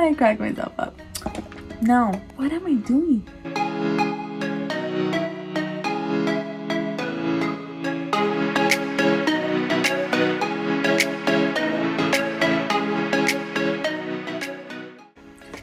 I crack myself up. No, what am I doing?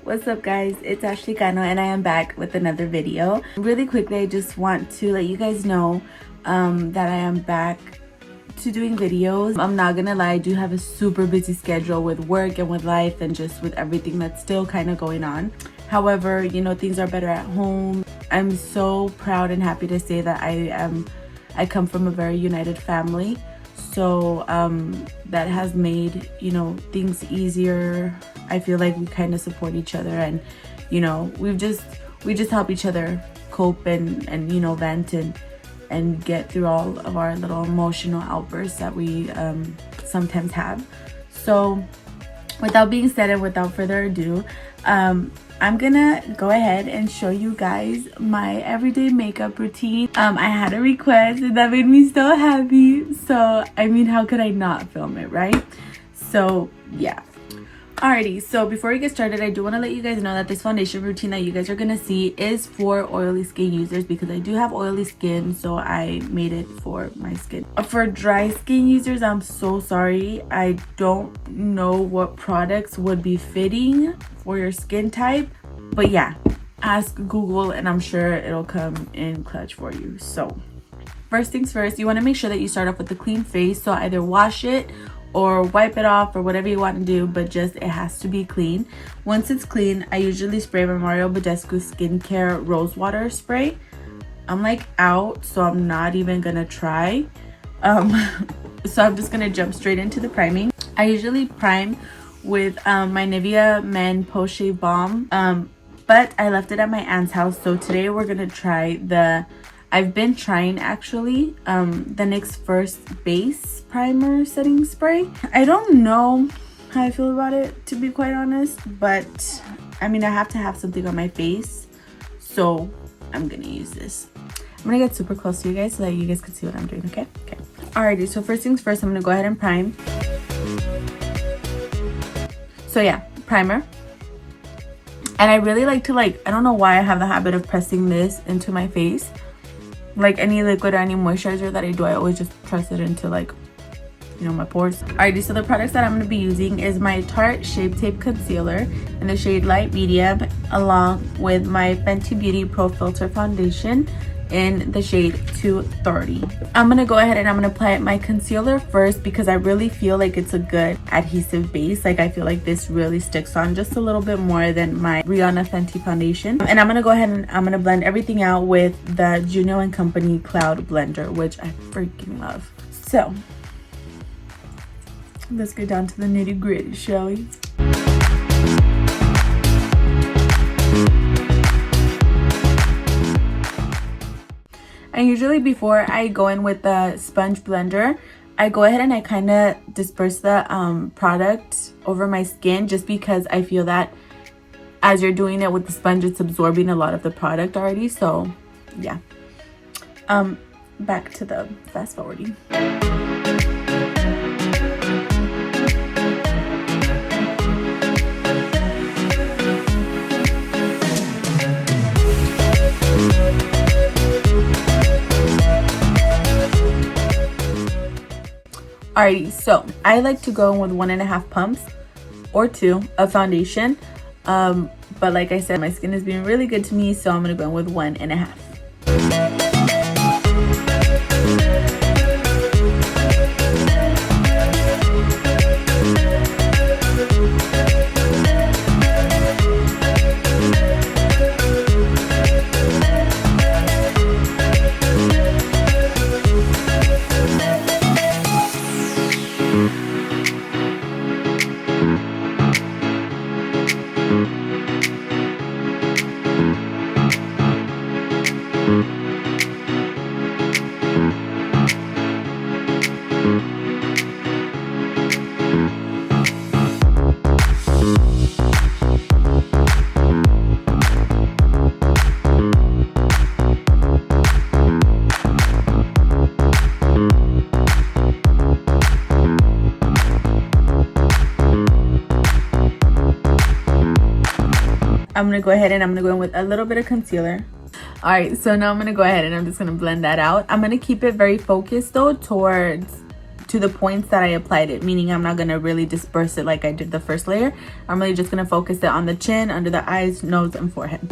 What's up guys, it's Ashley Cano and I am back with another video. Really quickly, I just want to let you guys know that I am back to doing videos. I'm not gonna lie, I do have a super busy schedule with work and with life and just with everything that's still kind of going on. However, you know, things are better at home. I'm so proud and happy to say that I come from a very united family. So that has made, you know, things easier. I feel like we kind of support each other, and you know, we just help each other cope and you know, vent and get through all of our little emotional outbursts that we sometimes have. So without being said and without further ado, I'm gonna go ahead and show you guys my everyday makeup routine. I had a request and that made me so happy. So I mean, how could I not film it, right? So yeah. Alrighty, so before we get started, I do want to let you guys know that this foundation routine that you guys are gonna see is for oily skin users, because I do have oily skin, so I made it for my skin. For dry skin users, I'm so sorry, I don't know what products would be fitting for your skin type, but yeah, ask Google and I'm sure it'll come in clutch for you. So first things first, you want to make sure that you start off with a clean face. So either wash it or wipe it off or whatever you want to do, but just it has to be clean. Once it's clean, I usually spray my Mario Badescu skincare rose water spray. I'm like out, so I'm not even gonna try. So I'm just gonna jump straight into the priming. I usually prime with my Nivea Men Post Shave Balm, but I left it at my aunt's house, so today we're gonna try I've been trying actually the NYX First Base Primer Setting Spray. I don't know how I feel about it, to be quite honest, but I mean, I have to have something on my face, so I'm gonna use this. I'm gonna get super close to you guys so that you guys can see what I'm doing, okay? Okay. Alrighty, so first things first, I'm gonna go ahead and prime. So yeah, primer. And I really like to, I don't know why I have the habit of pressing this into my face. Like any liquid or any moisturizer that I do, I always just press it into, like, you know, my pores. Alrighty, so the products that I'm going to be using is my Tarte Shape Tape Concealer in the shade Light Medium, along with my Fenty Beauty Pro Filt'r Foundation in the shade 230. I'm going to go ahead and I'm going to apply my concealer first, because I really feel like it's a good adhesive base. Like, I feel like this really sticks on just a little bit more than my Rihanna Fenty foundation. And I'm going to go ahead and I'm going to blend everything out with the Juno & Company Cloud Blender, which I freaking love. So let's get down to the nitty gritty, shall we? And usually before I go in with the sponge blender, I go ahead and I kind of disperse the product over my skin, just because I feel that as you're doing it with the sponge, it's absorbing a lot of the product already. So yeah, back to the fast forwarding. Alrighty, so I like to go in with 1.5 pumps or 2 of foundation, but like I said, my skin has been really good to me, so I'm gonna go in with 1.5. I'm going to go ahead and I'm going to go in with a little bit of concealer. Alright, so now I'm going to go ahead and I'm just going to blend that out. I'm going to keep it very focused though to the points that I applied it, meaning I'm not going to really disperse it like I did the first layer. I'm really just going to focus it on the chin, under the eyes, nose, and forehead.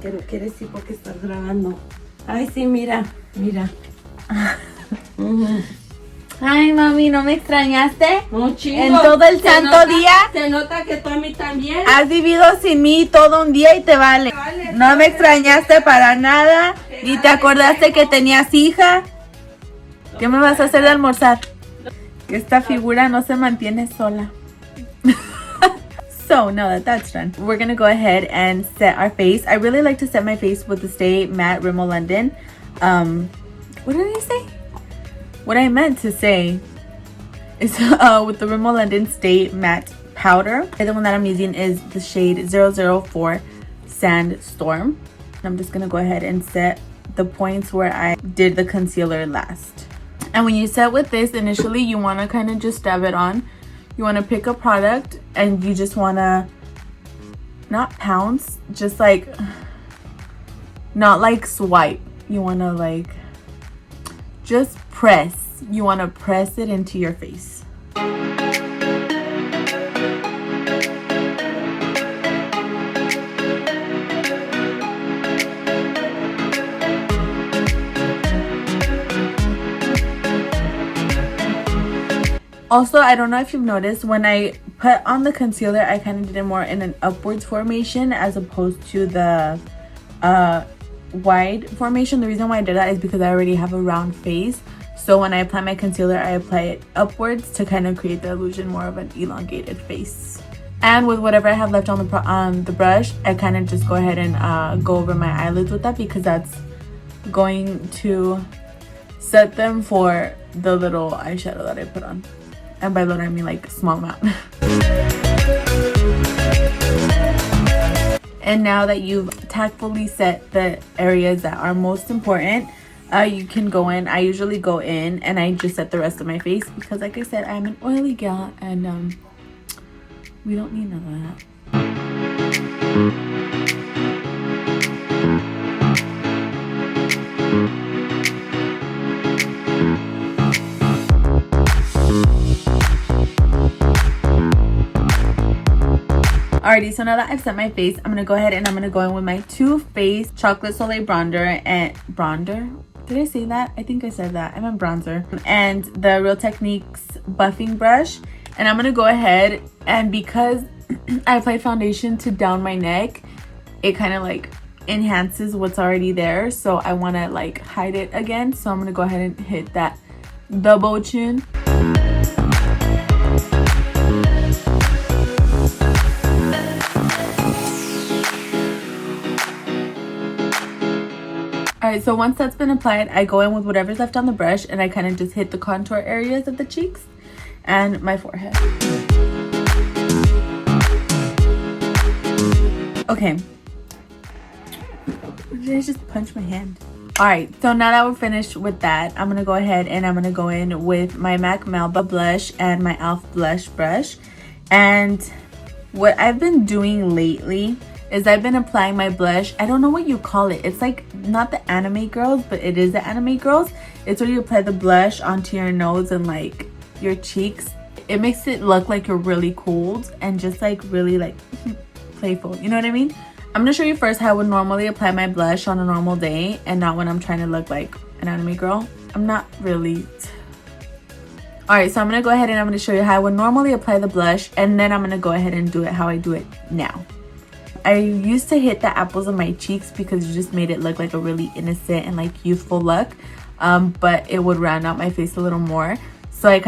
Que no quieres ir porque estás grabando. Ay, sí, mira, mira. Ay, mami, ¿no me extrañaste? No, chingo. En todo el santo día. Se nota que tú a mí también. Has vivido sin mí todo un día y te vale. No me extrañaste para nada. Ni te acordaste que tenías hija. ¿Qué me vas a hacer de almorzar? Que esta figura no se mantiene sola. So now that that's done, we're gonna go ahead and set our face. I really like to set my face with the Stay Matte Rimmel London. What did I say? What I meant to say is with the Rimmel London Stay Matte Powder. The one that I'm using is the shade 004 SandStorm. I'm just gonna go ahead and set the points where I did the concealer last. And when you set with this, initially you wanna kind of just dab it on. You want to pick a product and you just want to not pounce, just like not like swipe. You want to like just press. You want to press it into your face. Also, I don't know if you've noticed, when I put on the concealer, I kind of did it more in an upwards formation as opposed to the wide formation. The reason why I did that is because I already have a round face. So when I apply my concealer, I apply it upwards to kind of create the illusion more of an elongated face. And with whatever I have left on the brush, I kind of just go ahead and go over my eyelids with that, because that's going to set them for the little eyeshadow that I put on. And by little, I mean like small amount. And now that you've tactfully set the areas that are most important, you can go in. I usually go in and I just set the rest of my face because, like I said, I'm an oily gal and we don't need none of that. Alrighty, so now that I've set my face, I'm gonna go ahead and I'm gonna go in with my Too Faced Chocolate Soleil Bronzer and did I say that? I think I said that. I meant bronzer. And the Real Techniques buffing brush. And I'm gonna go ahead, and because I applied foundation to down my neck, it kind of like enhances what's already there. So I want to like hide it again. So I'm gonna go ahead and hit that double chin. Alright, so once that's been applied, I go in with whatever's left on the brush and I kind of just hit the contour areas of the cheeks and my forehead. Okay. Did I just punch my hand? Alright, so now that we're finished with that, I'm going to go ahead and I'm going to go in with my MAC Melba blush and my e.l.f. blush brush. And what I've been doing lately is I've been applying my blush. I don't know what you call it. It's like not the anime girls, but it is the anime girls. It's where you apply the blush onto your nose and like your cheeks. It makes it look like you're really cold and just like really like playful. You know what I mean? I'm gonna show you first how I would normally apply my blush on a normal day and not when I'm trying to look like an anime girl. I'm not really. Alright, so I'm gonna go ahead and I'm gonna show you how I would normally apply the blush, and then I'm gonna go ahead and do it how I do it now. I used to hit the apples of my cheeks because it just made it look like a really innocent and like youthful look, but it would round out my face a little more. So I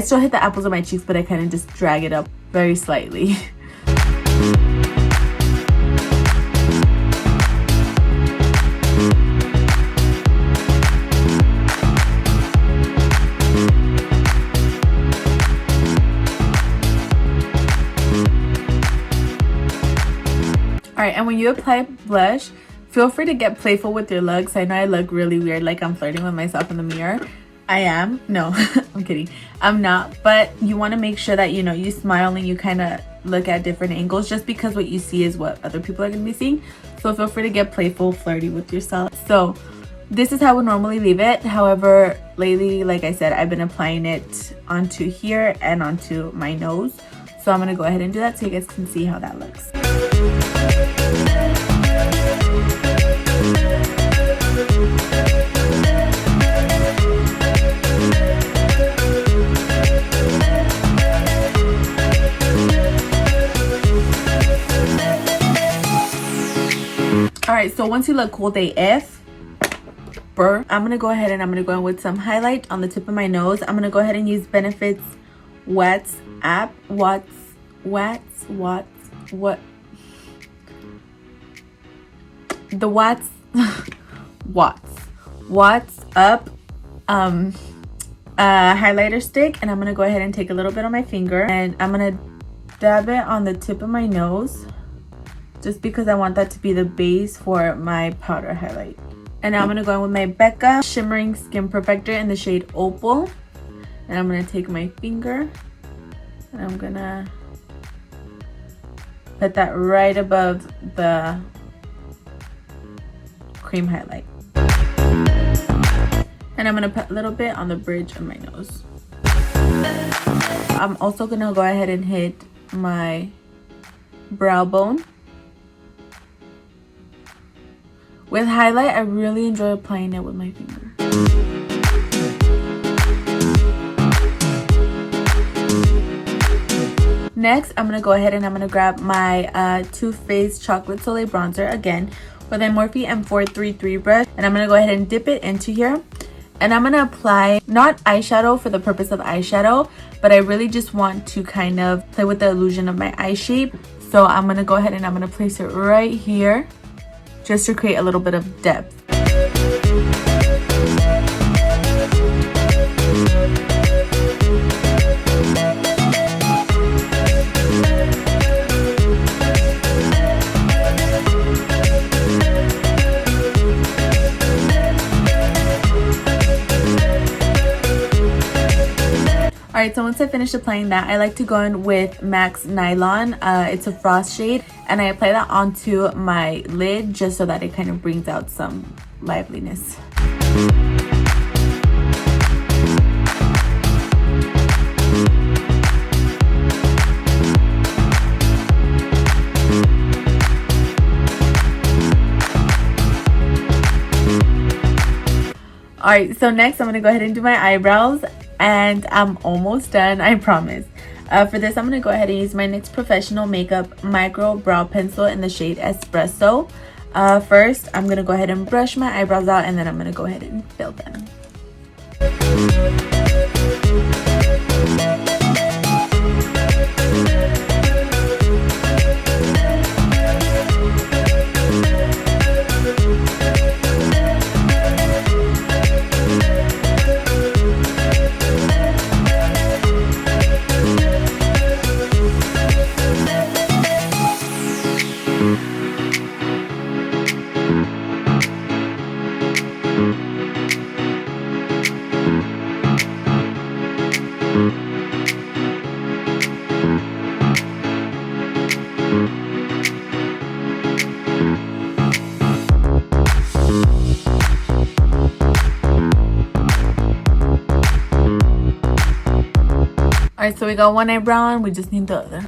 still hit the apples of my cheeks, but I kind of just drag it up very slightly. Alright, and when you apply blush, feel free to get playful with your looks. I know I look really weird, like I'm flirting with myself in the mirror. I am. No, I'm kidding. I'm not. But you want to make sure that, you know, you smile and you kind of look at different angles, just because what you see is what other people are going to be seeing. So feel free to get playful, flirty with yourself. So this is how I would normally leave it. However, lately, like I said, I've been applying it onto here and onto my nose. So I'm going to go ahead and do that so you guys can see how that looks. Alright, so once you look cool AF, I'm going to go ahead and I'm going to go in with some highlight on the tip of my nose. I'm going to go ahead and use Benefit's Watts Up highlighter stick, and I'm going to go ahead and take a little bit on my finger and I'm going to dab it on the tip of my nose, just because I want that to be the base for my powder highlight. And now I'm going to go in with my Becca Shimmering Skin Perfector in the shade Opal. And I'm going to take my finger and I'm going to put that right above the cream highlight. And I'm going to put a little bit on the bridge of my nose. I'm also going to go ahead and hit my brow bone. With highlight, I really enjoy applying it with my finger. Next, I'm going to go ahead and I'm going to grab my Too Faced Chocolate Soleil Bronzer again with a Morphe M433 brush. And I'm going to go ahead and dip it into here. And I'm going to apply, not eyeshadow for the purpose of eyeshadow, but I really just want to kind of play with the illusion of my eye shape. So I'm going to go ahead and I'm going to place it right here, just to create a little bit of depth. Alright, so once I finish applying that, I like to go in with MAC's Nylon. It's a frost shade, and I apply that onto my lid just so that it kind of brings out some liveliness. Alright, so next I'm going to go ahead and do my eyebrows. And I'm almost done, I promise. For this, I'm going to go ahead and use my NYX Professional Makeup Micro Brow Pencil in the shade Espresso. First, I'm going to go ahead and brush my eyebrows out, and then I'm going to go ahead and fill them. Alright, so we got one eyebrow on, we just need the other.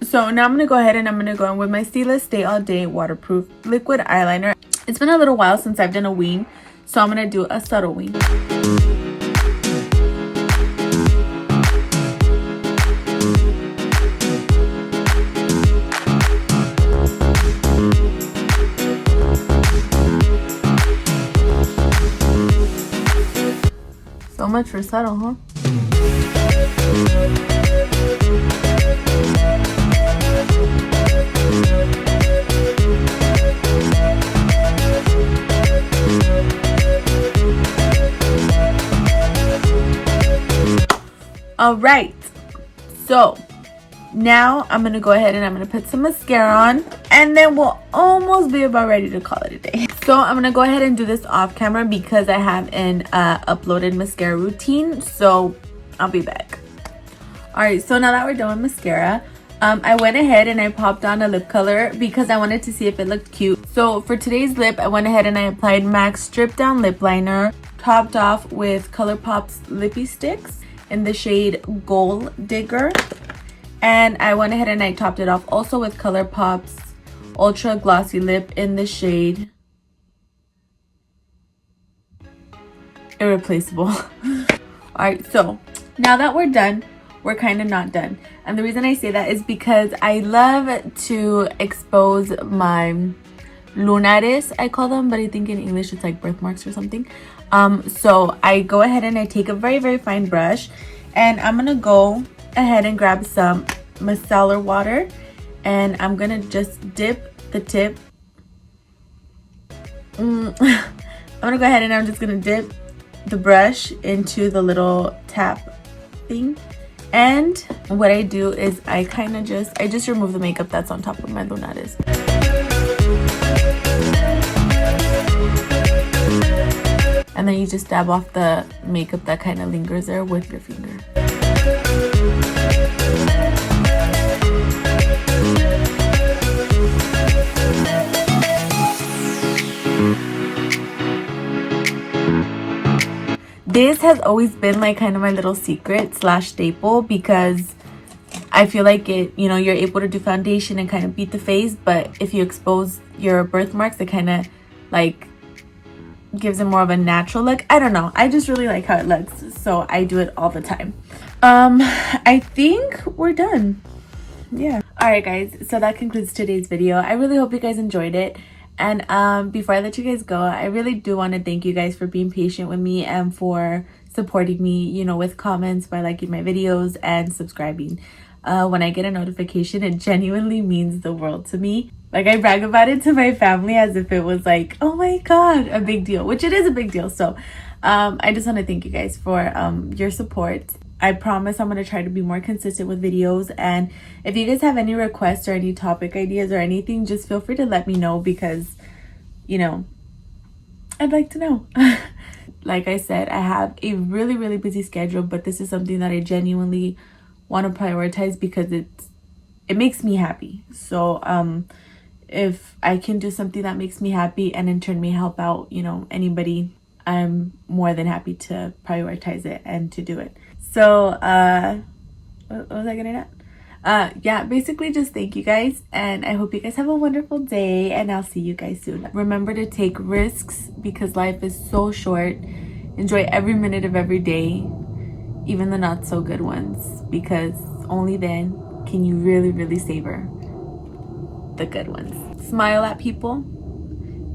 So now I'm going to go ahead and I'm going to go in with my Stila Stay All Day Waterproof Liquid Eyeliner. It's been a little while since I've done a wing, so I'm going to do a subtle wing. much for subtle, huh? All right, so now I'm gonna go ahead and I'm gonna put some mascara on, and then we'll almost be about ready to call it a day. So I'm gonna go ahead and do this off camera because I have an uploaded mascara routine, so I'll be back. All right, so now that we're done with mascara, I went ahead and I popped on a lip color because I wanted to see if it looked cute. So for today's lip, I went ahead and I applied MAC's Stripdown Lip Liner, topped off with ColourPop's Lippie Sticks in the shade Gold Digger. And I went ahead and I topped it off also with ColourPop's Ultra Glossy Lip in the shade Irreplaceable. Alright, so now that we're done, we're kind of not done. And the reason I say that is because I love to expose my lunares, I call them, but I think in English it's like birthmarks or something. So I go ahead and I take a very, very fine brush, and I'm gonna go ahead and grab some micellar water, and I'm gonna just dip the tip. I'm gonna go ahead and I'm just gonna dip the brush into the little tap thing, and what I do is I just remove the makeup that's on top of my lunares. And then you just dab off the makeup that kind of lingers there with your finger. This has always been like kind of my little secret slash staple, because I feel like it, you know, you're able to do foundation and kind of beat the face, but if you expose your birthmarks, it kind of like gives it more of a natural look. I don't know, I just really like how it looks, so I do it all the time. I think we're done. Yeah. All right guys, so that concludes today's video. I really hope you guys enjoyed it, and before I let you guys go, I really do want to thank you guys for being patient with me and for supporting me, you know, with comments, by liking my videos and subscribing. When I get a notification, it genuinely means the world to me. Like, I brag about it to my family as if it was like, oh my god, a big deal, which it is a big deal. So I just want to thank you guys for your support. I promise I'm going to try to be more consistent with videos, and if you guys have any requests or any topic ideas or anything, just feel free to let me know, because, you know, I'd like to know. Like I said, I have a really, really busy schedule, but this is something that I genuinely want to prioritize because it makes me happy. So if I can do something that makes me happy and in turn may help out, you know, anybody, I'm more than happy to prioritize it and to do it. So what was I getting at? Yeah, basically just thank you guys, and I hope you guys have a wonderful day, and I'll see you guys soon. Remember to take risks, because life is so short. Enjoy every minute of every day, even the not so good ones, because only then can you really, really savor the good ones. Smile at people,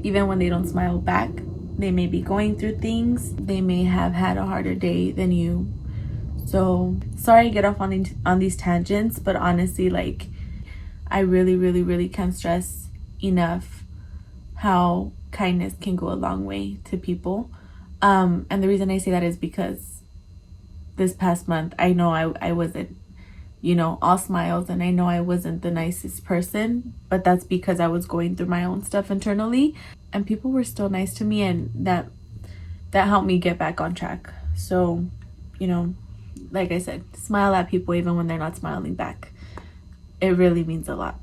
even when they don't smile back. They may be going through things. They may have had a harder day than you. So sorry I get off on these tangents, but honestly, like, I really, really, really can't stress enough how kindness can go a long way to people. And the reason I say that is because this past month, I know I wasn't, you know, all smiles, and I know I wasn't the nicest person, but that's because I was going through my own stuff internally, and people were still nice to me, and that helped me get back on track. So, you know, like I said, smile at people even when they're not smiling back. It really means a lot.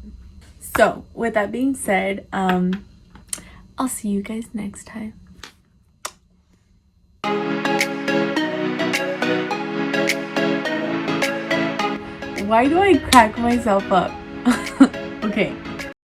So with that being said, I'll see you guys next time. Why do I crack myself up? Okay.